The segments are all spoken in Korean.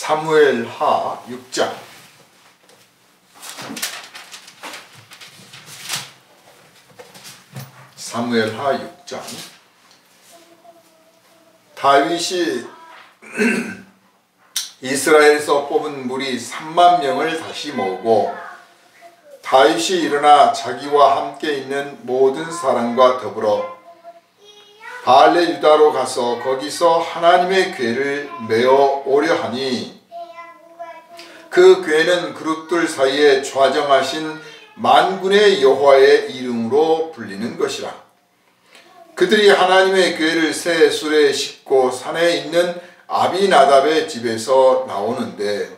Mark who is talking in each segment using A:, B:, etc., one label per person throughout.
A: 사무엘하 6장. 사무엘하 6장. 다윗이 이스라엘에서 뽑은 무리 3만 명을 다시 모으고 다윗이 일어나 자기와 함께 있는 모든 사람과 더불어 바알레 유다로 가서 거기서 하나님의 궤를 메어 오려 하니, 그 궤는 그룹들 사이에 좌정하신 만군의 여호와의 이름으로 불리는 것이라. 그들이 하나님의 궤를 새 수레에 싣고 산에 있는 아비나답의 집에서 나오는데,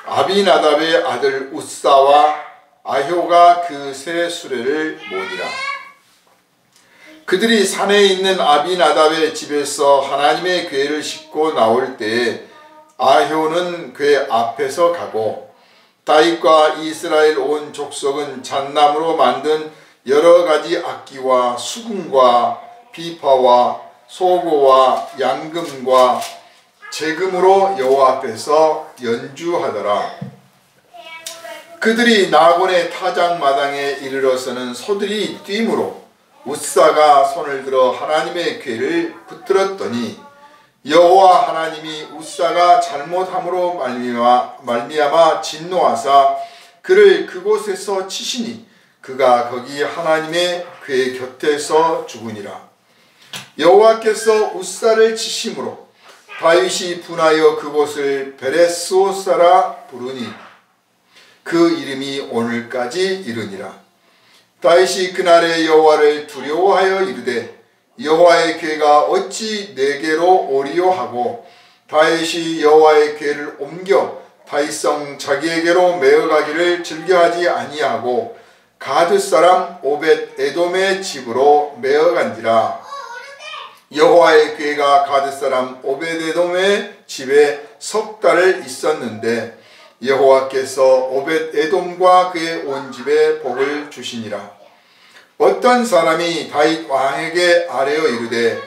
A: 아비나답의 아들 우사와 아효가 그 새 수레를 모으니라. 그들이 산에 있는 아비나답의 집에서 하나님의 궤를 싣고 나올 때에 아효는 궤 앞에서 가고, 다윗과 이스라엘 온 족속은 잣나무로 만든 여러 가지 악기와 수금과 비파와 소고와 양금과 제금으로 여호와 앞에서 연주하더라. 그들이 나곤의 타작마당에 이르러서는 소들이 뛰므로 우사가 손을 들어 하나님의 궤를 붙들었더니, 여호와 하나님이 우사가 잘못함으로 말미암아 진노하사 그를 그곳에서 치시니 그가 거기 하나님의 궤 곁에서 죽으니라. 여호와께서 우사를 치심으로 다윗이 분하여 그곳을 베레스오사라 부르니 그 이름이 오늘까지 이르니라. 다윗이 그날에 여호와를 두려워하여 이르되, 여호와의 궤가 어찌 내게로 오리요 하고, 다윗이 여호와의 궤를 옮겨 다윗성 자기에게로 메어가기를 즐겨하지 아니하고 가드 사람 오벳 에돔의 집으로 메어간지라. 여호와의 궤가 가드 사람 오벳 에돔의 집에 석 달을 있었는데 여호와께서 오벳 에돔과 그의 온 집에 복을 주시니라. 어떤 사람이 다윗 왕에게 아뢰어 이르되,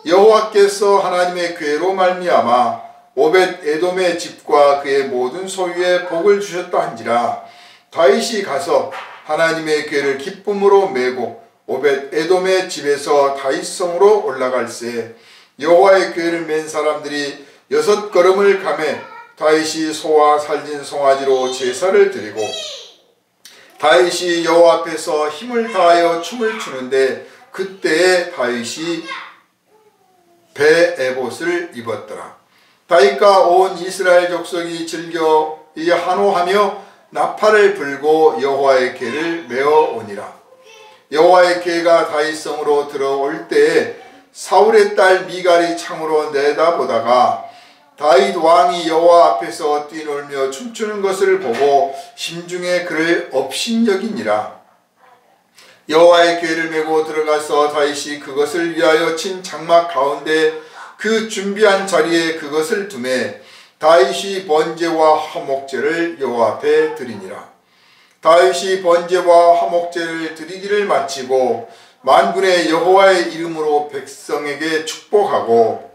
A: 여호와께서 하나님의 궤로 말미암아 오벳 에돔의 집과 그의 모든 소유에 복을 주셨다 한지라. 다윗이 가서 하나님의 궤를 기쁨으로 메고 오벳 에돔의 집에서 다윗성으로 올라갈새, 여호와의 궤를 맨 사람들이 6걸음을 가매 다윗이 소와 살진 송아지로 제사를 드리고, 다윗이 여호와 앞에서 힘을 다하여 춤을 추는데 그때에 다윗이 베에봇을 입었더라. 다윗과 온 이스라엘 족속이 즐겨 한호하며 나팔을 불고 여호와의 궤를 메어 오니라. 여호와의 궤가 다윗성으로 들어올 때에 사울의 딸 미갈이 창으로 내다보다가 다윗 왕이 여호와 앞에서 뛰놀며 춤추는 것을 보고 심중에 그를 업신여기니라. 여호와의 궤를 메고 들어가서 다윗이 그것을 위하여 친 장막 가운데 그 준비한 자리에 그것을 두매 다윗이 번제와 화목제를 여호와 앞에 드리니라. 다윗이 번제와 화목제를 드리기를 마치고 만군의 여호와의 이름으로 백성에게 축복하고,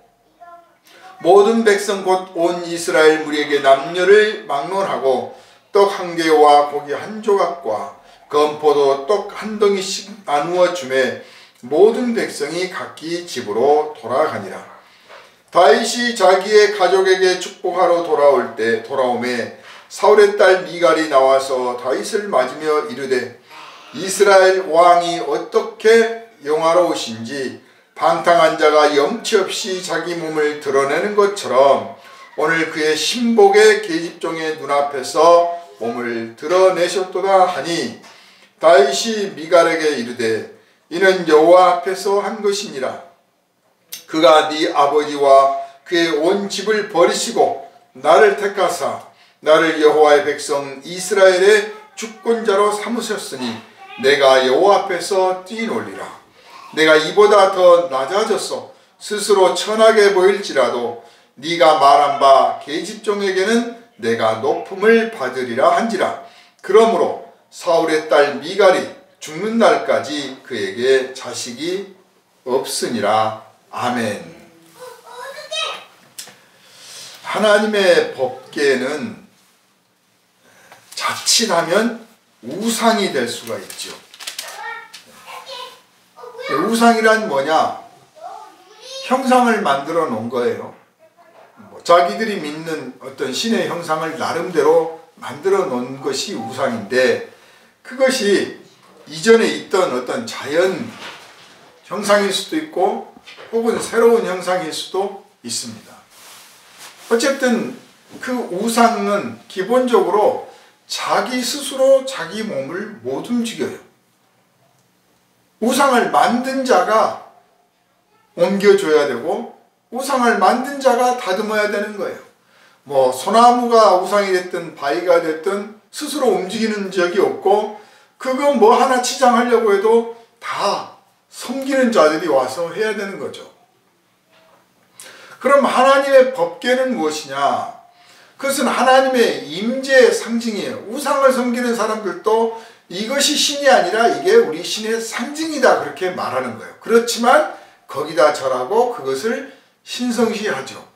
A: 모든 백성 곧 온 이스라엘 무리에게 남녀를 막론하고 떡 한 개와 고기 한 조각과 건포도 떡 한 덩이씩 나누어 주매 모든 백성이 각기 집으로 돌아가니라. 다윗이 자기의 가족에게 축복하러 돌아오매 사울의 딸 미갈이 나와서 다윗을 맞으며 이르되, 이스라엘 왕이 어떻게 영화로우신지 방탕한 자가 염치 없이 자기 몸을 드러내는 것처럼 오늘 그의 신복의 계집종의 눈앞에서 몸을 드러내셨도다 하니, 다윗이 미갈에게 이르되, 이는 여호와 앞에서 한 것이니라. 그가 네 아버지와 그의 온 집을 버리시고 나를 택하사 나를 여호와의 백성 이스라엘의 주권자로 삼으셨으니 내가 여호와 앞에서 뛰놀리라. 내가 이보다 더 낮아져서 스스로 천하게 보일지라도 네가 말한 바 계집종에게는 내가 높음을 받으리라 한지라. 그러므로 사울의 딸 미갈이 죽는 날까지 그에게 자식이 없으니라. 아멘. 하나님의 법궤는 자칫하면 우상이 될 수가 있죠. 우상이란 뭐냐? 형상을 만들어 놓은 거예요. 자기들이 믿는 어떤 신의 형상을 나름대로 만들어 놓은 것이 우상인데, 그것이 이전에 있던 어떤 자연 형상일 수도 있고 혹은 새로운 형상일 수도 있습니다. 어쨌든 그 우상은 기본적으로 자기 스스로 자기 몸을 못 움직여요. 우상을 만든 자가 옮겨줘야 되고 우상을 만든 자가 다듬어야 되는 거예요. 뭐 소나무가 우상이 됐든 바위가 됐든 스스로 움직이는 적이 없고, 그거 뭐 하나 치장하려고 해도 다 섬기는 자들이 와서 해야 되는 거죠. 그럼 하나님의 법궤는 무엇이냐? 그것은 하나님의 임재의 상징이에요. 우상을 섬기는 사람들도 이것이 신이 아니라 이게 우리 신의 상징이다, 그렇게 말하는 거예요. 그렇지만 거기다 절하고 그것을 신성시하죠.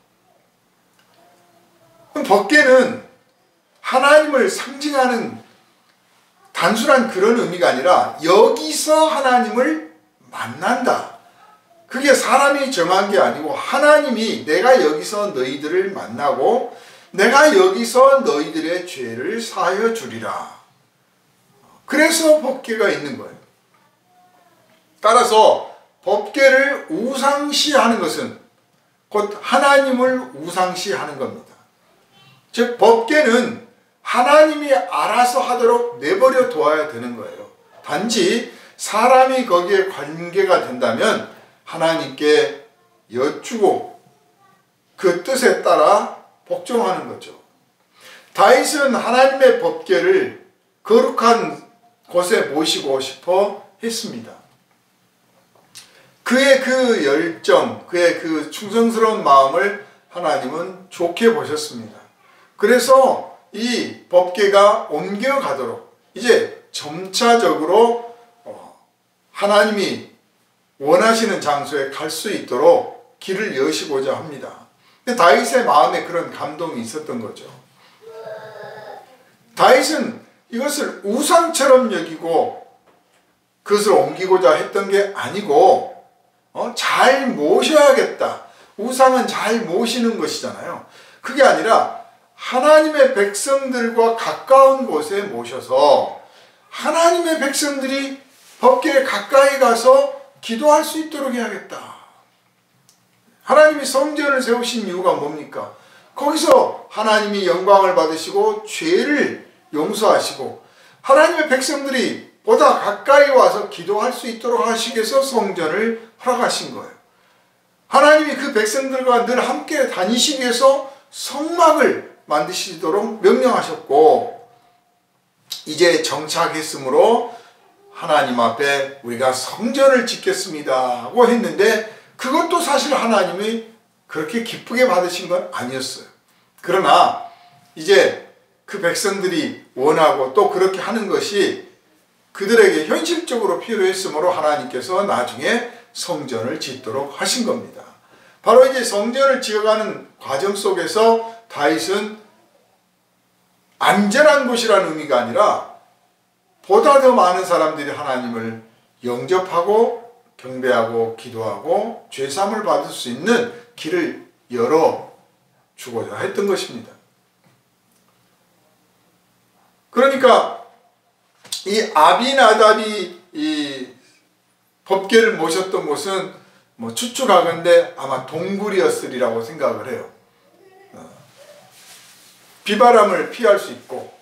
A: 그럼 법궤는 하나님을 상징하는 단순한 그런 의미가 아니라 여기서 하나님을 만난다. 그게 사람이 정한 게 아니고 하나님이 내가 여기서 너희들을 만나고 내가 여기서 너희들의 죄를 사하여 주리라. 그래서 법궤가 있는 거예요. 따라서 법궤를 우상시하는 것은 곧 하나님을 우상시하는 겁니다. 즉 법궤는 하나님이 알아서 하도록 내버려 두어야 되는 거예요. 단지 사람이 거기에 관계가 된다면 하나님께 여쭈고 그 뜻에 따라 복종하는 거죠. 다윗은 하나님의 법궤를 거룩한 곳에 모시고 싶어 했습니다. 그의 그 열정, 그의 그 충성스러운 마음을 하나님은 좋게 보셨습니다. 그래서 이 법궤가 옮겨가도록 이제 점차적으로 하나님이 원하시는 장소에 갈 수 있도록 길을 여시고자 합니다. 근데 다윗의 마음에 그런 감동이 있었던 거죠. 다윗은 이것을 우상처럼 여기고 그것을 옮기고자 했던 게 아니고 잘 모셔야겠다. 우상은 잘 모시는 것이잖아요. 그게 아니라 하나님의 백성들과 가까운 곳에 모셔서 하나님의 백성들이 법궤에 가까이 가서 기도할 수 있도록 해야겠다. 하나님이 성전을 세우신 이유가 뭡니까? 거기서 하나님이 영광을 받으시고 죄를 용서하시고 하나님의 백성들이 보다 가까이 와서 기도할 수 있도록 하시기 위해서 성전을 허락하신 거예요. 하나님이 그 백성들과 늘 함께 다니시기 위해서 성막을 만드시도록 명령하셨고, 이제 정착했으므로 하나님 앞에 우리가 성전을 짓겠습니다 하고 했는데, 그것도 사실 하나님이 그렇게 기쁘게 받으신 건 아니었어요. 그러나 이제 그 백성들이 원하고 또 그렇게 하는 것이 그들에게 현실적으로 필요했으므로 하나님께서 나중에 성전을 짓도록 하신 겁니다. 바로 이제 성전을 지어가는 과정 속에서 다윗은 안전한 곳이라는 의미가 아니라 보다 더 많은 사람들이 하나님을 영접하고 경배하고 기도하고 죄사함을 받을 수 있는 길을 열어주고자 했던 것입니다. 그러니까 이 아비나답이 이 법궤를 모셨던 곳은 뭐 추측하건대 아마 동굴이었으리라고 생각을 해요. 비바람을 피할 수 있고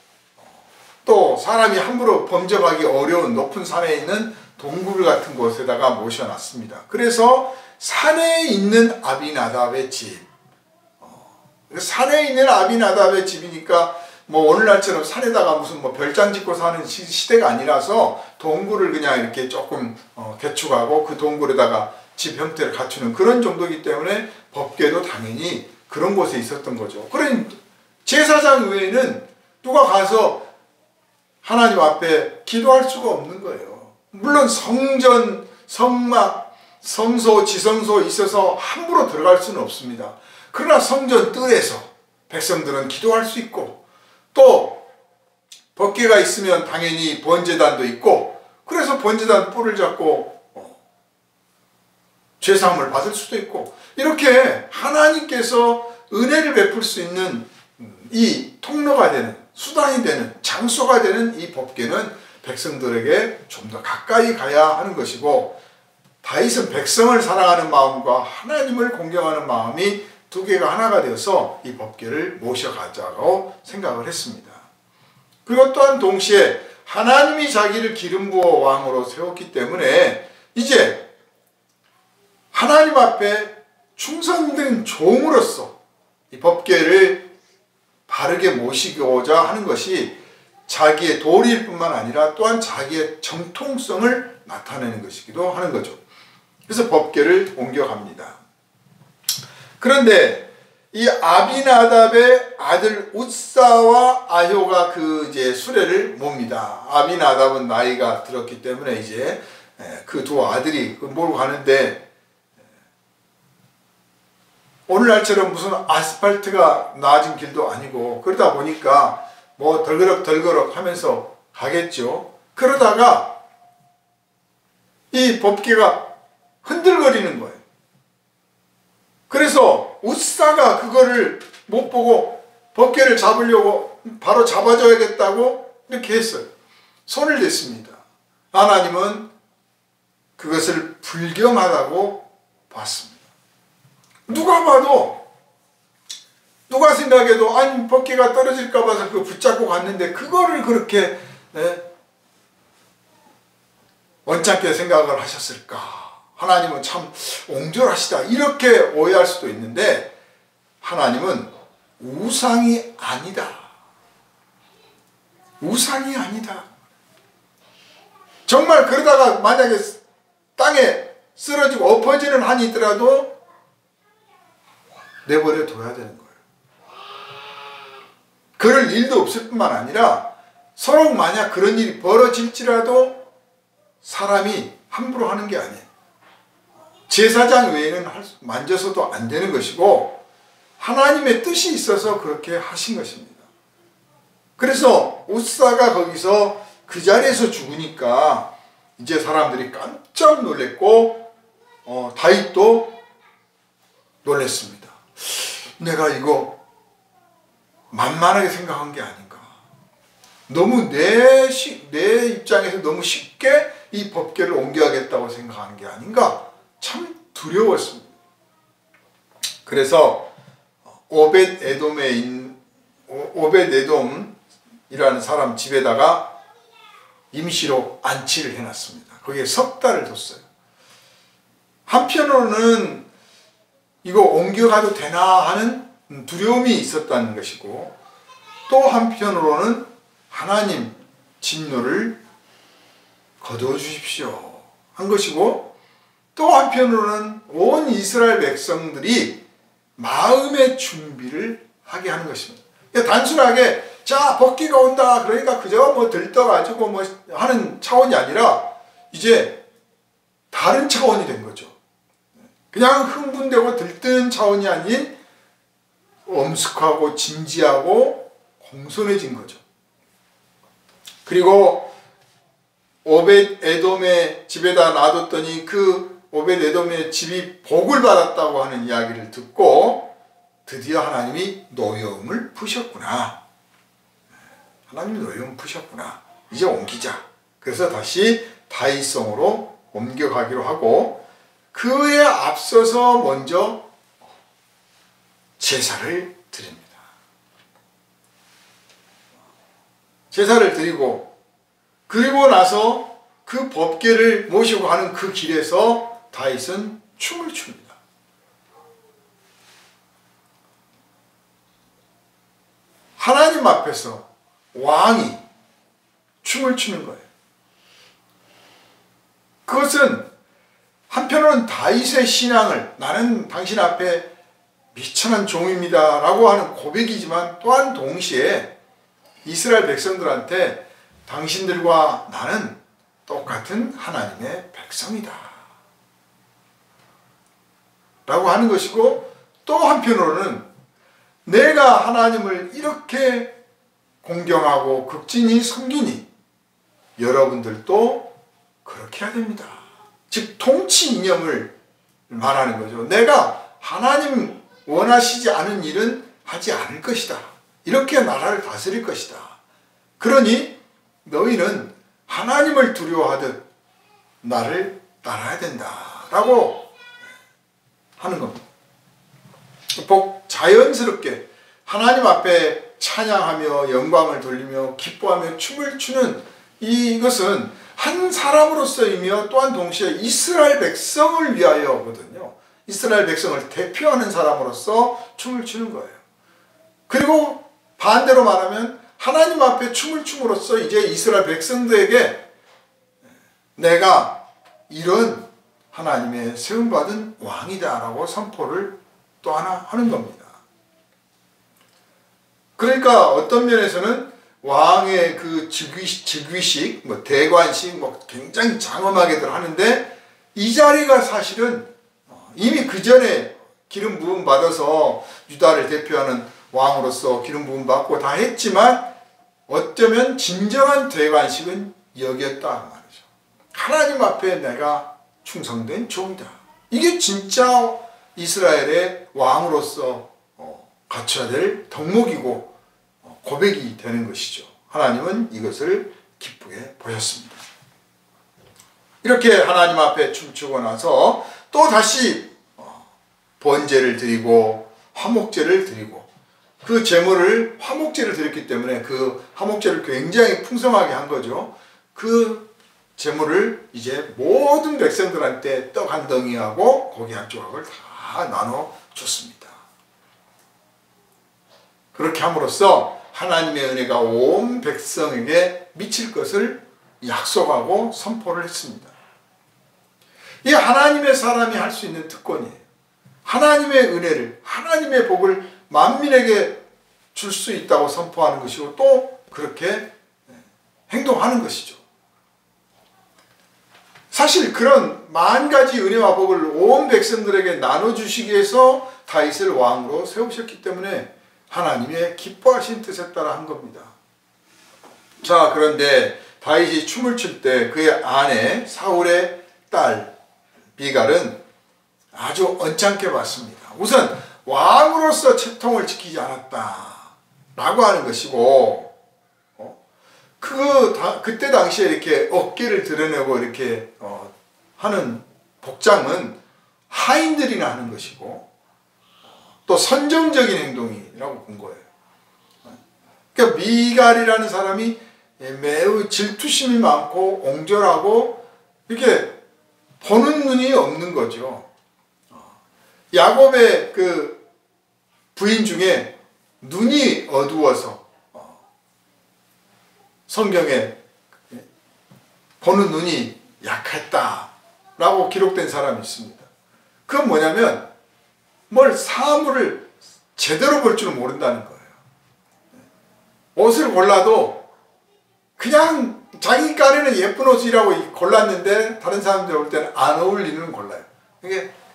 A: 또 사람이 함부로 범접하기 어려운 높은 산에 있는 동굴 같은 곳에다가 모셔놨습니다. 그래서 산에 있는 아비나답의 집, 산에 있는 아비나답의 집이니까 뭐 오늘날처럼 산에다가 무슨 뭐 별장 짓고 사는 시대가 아니라서 동굴을 그냥 이렇게 조금 개축하고 그 동굴에다가 집 형태를 갖추는 그런 정도이기 때문에 법궤도 당연히 그런 곳에 있었던 거죠. 그런 제사장 외에는 누가 가서 하나님 앞에 기도할 수가 없는 거예요. 물론 성전, 성막, 성소, 지성소 있어서 함부로 들어갈 수는 없습니다. 그러나 성전 뜰에서 백성들은 기도할 수 있고, 또 법궤가 있으면 당연히 번제단도 있고, 그래서 번제단 뿔을 잡고 죄사함을 받을 수도 있고, 이렇게 하나님께서 은혜를 베풀 수 있는 이 통로가 되는, 수단이 되는, 장소가 되는 이 법궤는 백성들에게 좀 더 가까이 가야 하는 것이고, 다윗은 백성을 사랑하는 마음과 하나님을 공경하는 마음이 두 개가 하나가 되어서 이 법궤를 모셔가자고 생각을 했습니다. 그리고 또한 동시에 하나님이 자기를 기름 부어 왕으로 세웠기 때문에 이제 하나님 앞에 충성된 종으로서 이 법궤를 바르게 모시고자 하는 것이 자기의 도리일 뿐만 아니라 또한 자기의 정통성을 나타내는 것이기도 하는 거죠. 그래서 법궤를 옮겨갑니다. 그런데 이 아비나답의 아들 웃사와 아효가 그 이제 수레를 몹니다. 아비나답은 나이가 들었기 때문에 이제 그 두 아들이 몰고 가는데, 오늘날처럼 무슨 아스팔트가 나아진 길도 아니고 그러다 보니까 뭐 덜그럭 하면서 가겠죠. 그러다가 이 법궤가 흔들거리는 거예요. 그래서 웃사가 그거를 못 보고 법궤를 잡으려고 바로 잡아줘야겠다고 이렇게 했어요. 손을 댔습니다. 하나님은 그것을 불경하다고 봤습니다. 누가 봐도, 누가 생각해도 아니 법궤가 떨어질까 봐서 그거 붙잡고 갔는데 그거를 그렇게 원찮게 생각을 하셨을까? 하나님은 참 옹졸하시다, 이렇게 오해할 수도 있는데, 하나님은 우상이 아니다. 우상이 아니다. 정말 그러다가 만약에 땅에 쓰러지고 엎어지는 한이 있더라도 내버려 둬야 되는 거예요. 그럴 일도 없을 뿐만 아니라 서로 만약 그런 일이 벌어질지라도 사람이 함부로 하는 게 아니에요. 제사장 외에는 만져서도 안 되는 것이고 하나님의 뜻이 있어서 그렇게 하신 것입니다. 그래서 웃사가 거기서 그 자리에서 죽으니까 이제 사람들이 깜짝 놀랐고 다윗도 놀랐습니다. 내가 이거 만만하게 생각한 게 아닌가. 너무 내 입장에서 너무 쉽게 이 법궤를 옮겨야겠다고 생각한 게 아닌가. 참 두려웠습니다. 그래서 오벳에돔이라는 사람 집에다가 임시로 안치를 해놨습니다. 거기에 석 달을 뒀어요. 한편으로는 이거 옮겨가도 되나 하는 두려움이 있었다는 것이고, 또 한편으로는 하나님 진노를 거두어 주십시오 한 것이고, 또 한편으로는 온 이스라엘 백성들이 마음의 준비를 하게 하는 것입니다. 단순하게 자 법궤가 온다 그러니까 그저 뭐 들떠가지고 뭐 하는 차원이 아니라 이제 다른 차원이 된 거죠. 그냥 흥분되고 들뜨는 차원이 아닌 엄숙하고 진지하고 공손해진 거죠. 그리고 오벳에돔의 집에다 놔뒀더니 그 오벳에돔의 집이 복을 받았다고 하는 이야기를 듣고 드디어 하나님이 노여움을 푸셨구나. 하나님이 노여움을 푸셨구나. 이제 옮기자. 그래서 다시 다윗성으로 옮겨가기로 하고, 그에 앞서서 먼저 제사를 드립니다. 제사를 드리고, 그리고 나서 그 법궤를 모시고 가는 그 길에서 다윗은 춤을 춥니다. 하나님 앞에서 왕이 춤을 추는 거예요. 그것은 한편으로는 다윗의 신앙을, 나는 당신 앞에 미천한 종입니다 라고 하는 고백이지만, 또한 동시에 이스라엘 백성들한테 당신들과 나는 똑같은 하나님의 백성이다 라고 하는 것이고, 또 한편으로는 내가 내가 하나님을 이렇게 공경하고 극진히 섬기니 여러분들도 그렇게 해야 됩니다. 즉 통치 이념을 말하는 거죠. 내가 하나님 원하시지 않은 일은 하지 않을 것이다. 이렇게 나라를 다스릴 것이다. 그러니 너희는 하나님을 두려워하듯 나를 따라야 된다라고 하는 겁니다. 자연스럽게 하나님 앞에 찬양하며 영광을 돌리며 기뻐하며 춤을 추는 이것은 한 사람으로서이며 또한 동시에 이스라엘 백성을 위하여거든요. 이스라엘 백성을 대표하는 사람으로서 춤을 추는 거예요. 그리고 반대로 말하면 하나님 앞에 춤을 춤으로써 이제 이스라엘 백성들에게 내가 이런 하나님의 세움받은 왕이다라고 선포를 또 하나 하는 겁니다. 그러니까 어떤 면에서는 왕의 그 즉위식, 대관식, 굉장히 장엄하게들 하는데 이 자리가 사실은 이미 그 전에 기름 부음 받아서 유다를 대표하는 왕으로서 기름 부음 받고 다 했지만 어쩌면 진정한 대관식은 여기였다 말이죠. 하나님 앞에 내가 충성된 종이다. 이게 진짜 이스라엘의 왕으로서 갖춰야 될 덕목이고 고백이 되는 것이죠. 하나님은 이것을 기쁘게 보셨습니다. 이렇게 하나님 앞에 춤추고 나서 또 다시 번제를 드리고 화목제를 드리고 그 제물을 화목제를 드렸기 때문에 그 화목제를 굉장히 풍성하게 한 거죠. 그 제물을 이제 모든 백성들한테 떡 한 덩이하고 고기 한 조각을 다 나눠 줬습니다. 그렇게 함으로써 하나님의 은혜가 온 백성에게 미칠 것을 약속하고 선포를 했습니다. 이 하나님의 사람이 할 수 있는 특권이에요. 하나님의 은혜를, 하나님의 복을 만민에게 줄 수 있다고 선포하는 것이고 또 그렇게 행동하는 것이죠. 사실 그런 만 가지 은혜와 복을 온 백성들에게 나눠주시기 위해서 다윗을 왕으로 세우셨기 때문에 하나님의 기뻐하신 뜻에 따라 한 겁니다. 자, 그런데 다윗이 춤을 출 때 그의 아내 사울의 딸 비갈은 아주 언짢게 봤습니다. 우선 왕으로서 채통을 지키지 않았다 라고 하는 것이고 그때 당시에 이렇게 어깨를 드러내고 이렇게 하는 복장은 하인들이나 하는 것이고 또 선정적인 행동이라고 본 거예요. 그러니까 미갈이라는 사람이 매우 질투심이 많고 옹졸하고 이렇게 보는 눈이 없는 거죠. 야곱의 그 부인 중에 눈이 어두워서 성경에 보는 눈이 약했다라고 기록된 사람이 있습니다. 그건 뭐냐면 사물을 제대로 볼 줄은 모른다는 거예요. 옷을 골라도 그냥 자기 깐에는 예쁜 옷이라고 골랐는데 다른 사람들 볼 때는 안 어울리는 건 골라요.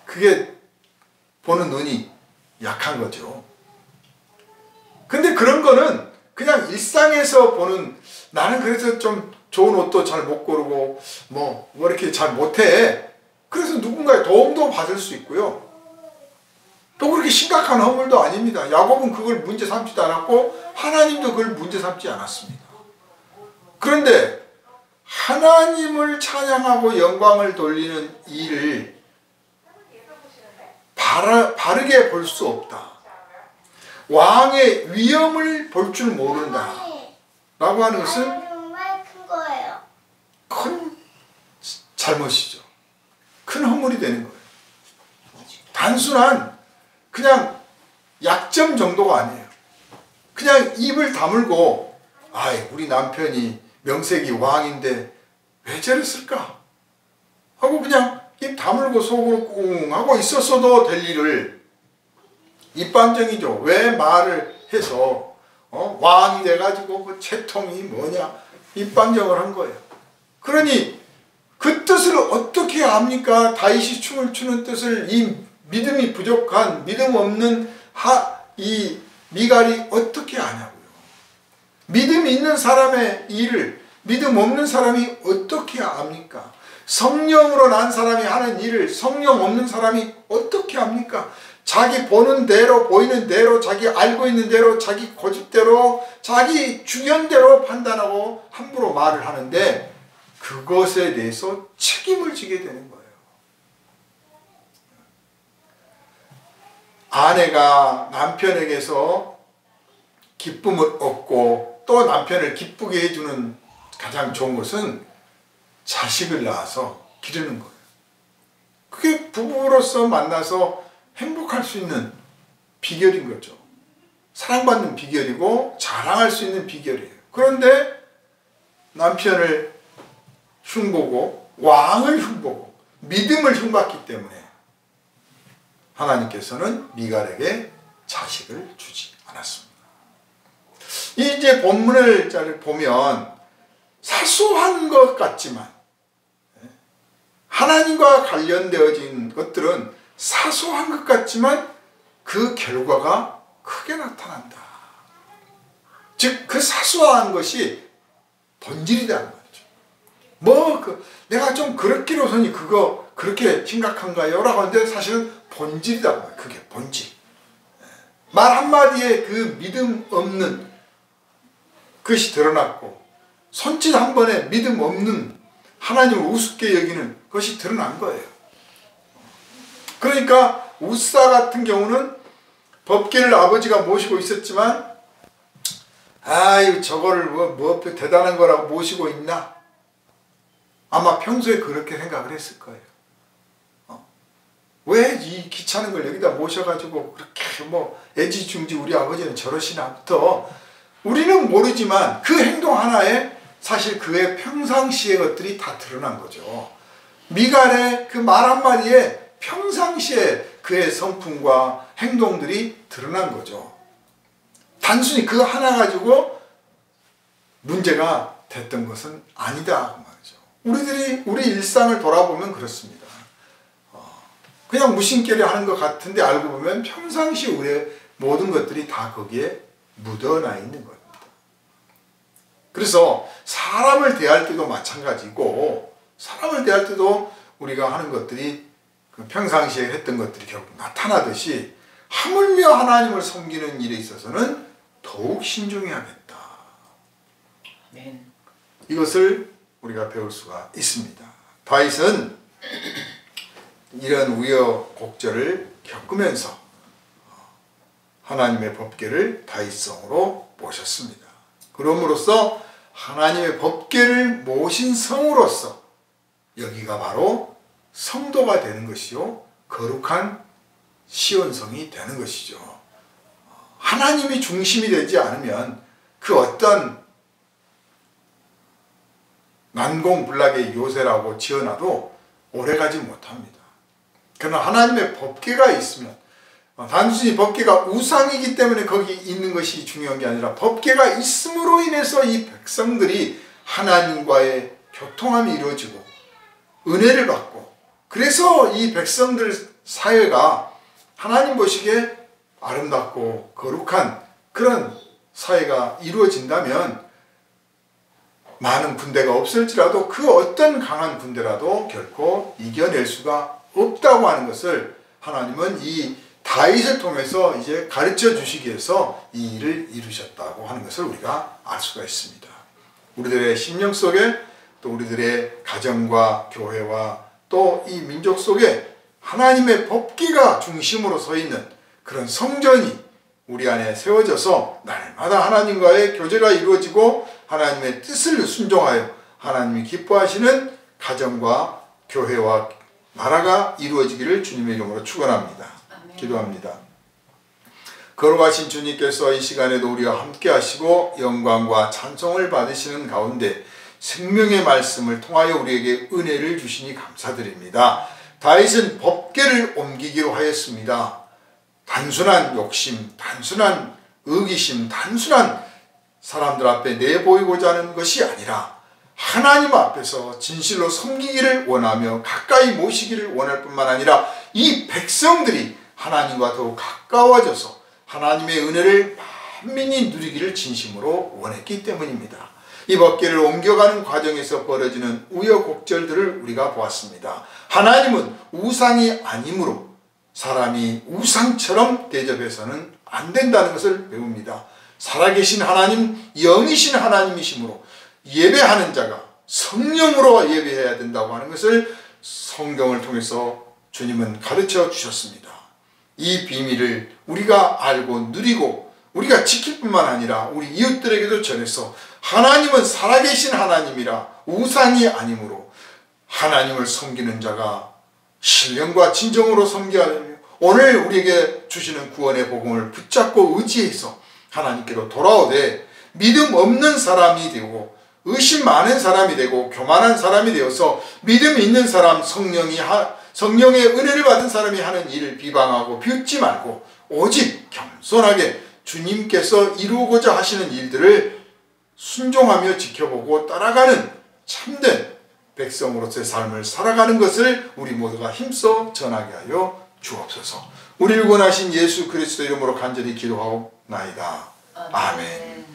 A: 그게 보는 눈이 약한 거죠. 근데 그런 거는 그냥 일상에서 보는 나는 그래서 좀 좋은 옷도 잘 못 고르고 뭐 이렇게 잘 못해. 그래서 누군가의 도움도 받을 수 있고요. 또 그렇게 심각한 허물도 아닙니다. 야곱은 그걸 문제 삼지도 않았고 하나님도 그걸 문제 삼지 않았습니다. 그런데 하나님을 찬양하고 영광을 돌리는 일을 바르게 볼 수 없다. 왕의 위엄을 볼 줄 모른다. 라고 하는 것은 큰 잘못이죠. 큰 허물이 되는 거예요. 단순한 그냥 약점 정도가 아니에요. 그냥 입을 다물고 우리 남편이 명색이 왕인데 왜 저랬을까? 하고 그냥 입 다물고 속으로 꿍 하고 있었어도 될 일을 입방정이죠. 왜 말을 해서 왕이 돼가지고 그 채통이 뭐냐 입방정을 한 거예요. 그러니 그 뜻을 어떻게 압니까? 다윗이 춤을 추는 뜻을 이 믿음이 부족한 믿음 없는 이 미갈이 어떻게 아냐고요. 믿음이 있는 사람의 일을 믿음 없는 사람이 어떻게 압니까? 성령으로 난 사람이 하는 일을 성령 없는 사람이 어떻게 합니까? 자기 보는 대로 보이는 대로 자기 알고 있는 대로 자기 고집대로 자기 주견대로 판단하고 함부로 말을 하는데 그것에 대해서 책임을 지게 되는 거예요. 아내가 남편에게서 기쁨을 얻고 또 남편을 기쁘게 해주는 가장 좋은 것은 자식을 낳아서 기르는 거예요. 그게 부부로서 만나서 행복할 수 있는 비결인 거죠. 사랑받는 비결이고 자랑할 수 있는 비결이에요. 그런데 남편을 흉보고 왕을 흉보고 믿음을 흉봤기 때문에 하나님께서는 미갈에게 자식을 주지 않았습니다. 이제 본문을 잘 보면 사소한 것 같지만 하나님과 관련되어진 것들은 사소한 것 같지만 그 결과가 크게 나타난다. 즉 그 사소한 것이 본질이라는 거죠. 내가 좀 그렇기로서니 그거 그렇게 심각한가요? 라고 하는데 사실은 본질이란 말이에요. 그게 본질. 말 한마디에 그 믿음 없는 것이 드러났고 손짓 한 번에 믿음 없는 하나님을 우습게 여기는 것이 드러난 거예요. 그러니까 우사 같은 경우는 법궤를 아버지가 모시고 있었지만 아유 저거를 뭐 대단한 거라고 모시고 있나? 아마 평소에 그렇게 생각을 했을 거예요. 왜 이 귀찮은 걸 여기다 모셔가지고 그렇게 뭐 애지중지 우리 아버지는 저러시나부터 우리는 모르지만 그 행동 하나에 사실 그의 평상시의 것들이 다 드러난 거죠. 미갈의 그 말 한마디에 평상시에 그의 성품과 행동들이 드러난 거죠. 단순히 그 하나 가지고 문제가 됐던 것은 아니다 그 말이죠. 우리 일상을 돌아보면 그렇습니다. 그냥 무심결에 하는 것 같은데 알고 보면 평상시 우리의 모든 것들이 다 거기에 묻어나 있는 겁니다. 그래서 사람을 대할 때도 마찬가지고 사람을 대할 때도 우리가 하는 것들이 그 평상시에 했던 것들이 결국 나타나듯이 하물며 하나님을 섬기는 일에 있어서는 더욱 신중해야겠다.
B: 아멘.
A: 이것을 우리가 배울 수가 있습니다. 다윗은 이런 우여곡절을 겪으면서 하나님의 법궤를 다윗성으로 모셨습니다. 그럼으로써 하나님의 법궤를 모신 성으로서 여기가 바로 성도가 되는 것이요 거룩한 시온성이 되는 것이죠. 하나님이 중심이 되지 않으면 그 어떤 난공불락의 요새라고 지어놔도 오래가지 못합니다. 그러나 하나님의 법궤가 있으면 단순히 법궤가 우상이기 때문에 거기 있는 것이 중요한 게 아니라 법궤가 있음으로 인해서 이 백성들이 하나님과의 교통함이 이루어지고 은혜를 받고 그래서 이 백성들 사회가 하나님 보시기에 아름답고 거룩한 그런 사회가 이루어진다면 많은 군대가 없을지라도 그 어떤 강한 군대라도 결코 이겨낼 수가 없다고 하는 것을 하나님은 이 다윗을 통해서 이제 가르쳐 주시기 위해서 이 일을 이루셨다고 하는 것을 우리가 알 수가 있습니다. 우리들의 심령 속에 또 우리들의 가정과 교회와 또 이 민족 속에 하나님의 법궤가 중심으로 서 있는 그런 성전이 우리 안에 세워져서 날마다 하나님과의 교제가 이루어지고 하나님의 뜻을 순종하여 하나님이 기뻐하시는 가정과 교회와 나라가 이루어지기를 주님의 이름으로 축원합니다. 기도합니다. 거룩하신 주님께서 이 시간에도 우리와 함께 하시고 영광과 찬송을 받으시는 가운데 생명의 말씀을 통하여 우리에게 은혜를 주시니 감사드립니다. 다윗은 법궤를 옮기기로 하였습니다. 단순한 욕심, 단순한 의기심, 단순한 사람들 앞에 내보이고자 하는 것이 아니라 하나님 앞에서 진실로 섬기기를 원하며 가까이 모시기를 원할 뿐만 아니라 이 백성들이 하나님과 더욱 가까워져서 하나님의 은혜를 만민이 누리기를 진심으로 원했기 때문입니다. 이 법궤를 옮겨가는 과정에서 벌어지는 우여곡절들을 우리가 보았습니다. 하나님은 우상이 아니므로 사람이 우상처럼 대접해서는 안 된다는 것을 배웁니다. 살아계신 하나님, 영이신 하나님이시므로 예배하는 자가 성령으로 예배해야 된다고 하는 것을 성경을 통해서 주님은 가르쳐 주셨습니다. 이 비밀을 우리가 알고 누리고 우리가 지킬 뿐만 아니라 우리 이웃들에게도 전해서 하나님은 살아계신 하나님이라 우상이 아니므로 하나님을 섬기는 자가 신령과 진정으로 섬겨야 되며 오늘 우리에게 주시는 구원의 복음을 붙잡고 의지해서 하나님께로 돌아오되 믿음 없는 사람이 되고 의심 많은 사람이 되고 교만한 사람이 되어서 믿음 있는 사람 성령의 은혜를 받은 사람이 하는 일을 비방하고 비웃지 말고 오직 겸손하게 주님께서 이루고자 하시는 일들을 순종하며 지켜보고 따라가는 참된 백성으로서의 삶을 살아가는 것을 우리 모두가 힘써 전하게 하여 주옵소서. 우리를 구원하신 예수 그리스도 이름으로 간절히 기도하옵나이다. 아멘.